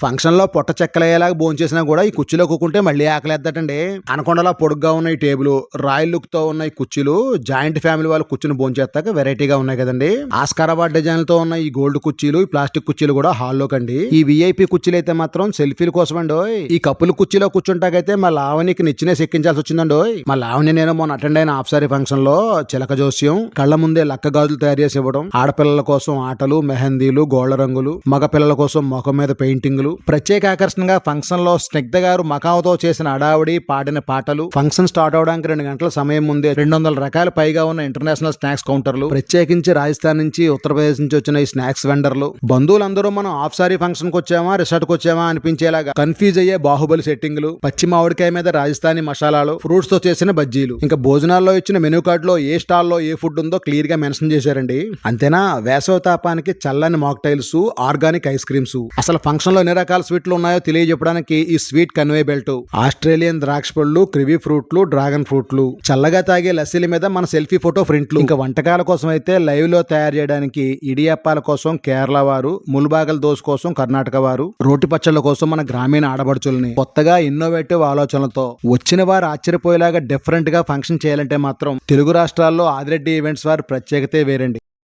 Function లో పొట్ట చెక్కలయ్యేలాగా భోంచేసినా కూడా ఈ కుర్చీలో కూకుంటే మళ్ళీ ఆకలేద్దటండి. అనకొండలా పొడుగ్గా ఉన్న ఈ టేబుల్, రాయల్ లుక్ తో ఉన్న ఈ కుర్చీలు జాయింట్ ఫ్యామిలీ వాళ్ళు కూర్చుని భోంచేస్తాక వెరైటీగా ఉన్నాయి కదండి. ఆస్కార్ అవార్డ్ డిజైన్ తో ఉన్న ఈ గోల్డ్ కుర్చీలు, ఈ ప్లాస్టిక్ కుర్చీలు కూడా హాల్లో కండి. ఈ విఐపి కుర్చీలు అయితే మాత్రం సెల్ఫీల కోసం అండి. ఈ కప్పుల కుర్చీలో కూర్చుంటాకైతే మా లావణ్యకి నిచ్చినేసి ఎక్కించాల్సి వచ్చిందండి. మా లావణ్య నేను మొన్న అటెండ్ అయిన ఆఫ్సారీ ఫంక్షన్ లో చిలక జోస్యం, కళ్ళ ముందే లక్క గాజులు తయారు చేసి ఇవ్వడం, ఆడపిల్లల కోసం ఆటలు, మెహందీలు, గోళ్ల రంగులు, మగ పిల్లల కోసం ముఖం మీద పెయింటింగ్లు, ప్రత్యేక ఆకర్షణగా ఫంక్షన్ లో స్నిగ్ధ గారు మకావుతో చేసిన అడావిడి, పాడిన పాటలు, ఫంక్షన్ స్టార్ట్ అవడానికి 2 గంటల సమయం ముందే 200 రకాల పైగా ఉన్న ఇంటర్నేషనల్ స్నాక్స్ కౌంటర్లు, ప్రత్యేకించి రాజస్థాన్ నుంచి, ఉత్తరప్రదేశ్ నుంచి వచ్చిన ఈ స్నాక్స్ వెండర్లు, బంధువులందరూ మనం హాఫ్ సారీ ఫంక్షన్ కు వచ్చామా రిసార్ట్ కు వచ్చామా అనిపించేలాగా కన్ఫ్యూజ్ అయ్యే బాహుబలి సెట్టింగ్లు, పచ్చి మామిడికాయ మీద రాజస్థానీ మసాలాలు, ఫ్రూట్స్ తో చేసిన బజ్జీలు, ఇంకా భోజనాల్లో ఇచ్చిన మెనూ కార్డ్ లో ఏ స్టాల్ లో ఏ ఫుడ్ ఉందో క్లియర్ గా మెన్షన్ చేశారండి. అంతేనా, వేసవ తాపానికి చల్లని మాక్టైల్స్, ఆర్గానిక్ ఐస్ క్రీమ్స్, అసలు ఫంక్షన్ లో ఎన్ని రకాల స్వీట్లు ఉన్నాయో తెలియజెప్పడానికి ఈ స్వీట్ కన్వే బెల్ట్, ఆస్ట్రేలియన్ ద్రాక్ష పళ్ళు, క్రివీ ఫ్రూట్లు, డ్రాగన్ ఫ్రూట్లు, చల్లగా తాగే లస్సీల మీద మన సెల్ఫీ ఫోటో ప్రింట్లు, ఇంకా వంటకాల కోసం అయితే లైవ్ లో తయారు చేయడానికి ఇడియప్పాల కోసం కేరళ వారు, ముల్బాగల్ దోశ కోసం కర్ణాటక వారు, రోటి పచ్చళ్ళ కోసం మన గ్రామీణ ఆడబడుచుల్ని కొత్తగా ఇన్నోవేటివ్ ఆలోచనలతో వచ్చిన వారు ఆశ్చర్యపోయేలాగా డిఫరెంట్ గా ఫంక్షన్ చేయాలంటే మాత్రం తెలుగు రాష్ట్రాల్లో ఆదిరెడ్డి ఈవెంట్స్ వారి ప్రత్యేకతే వేరండి.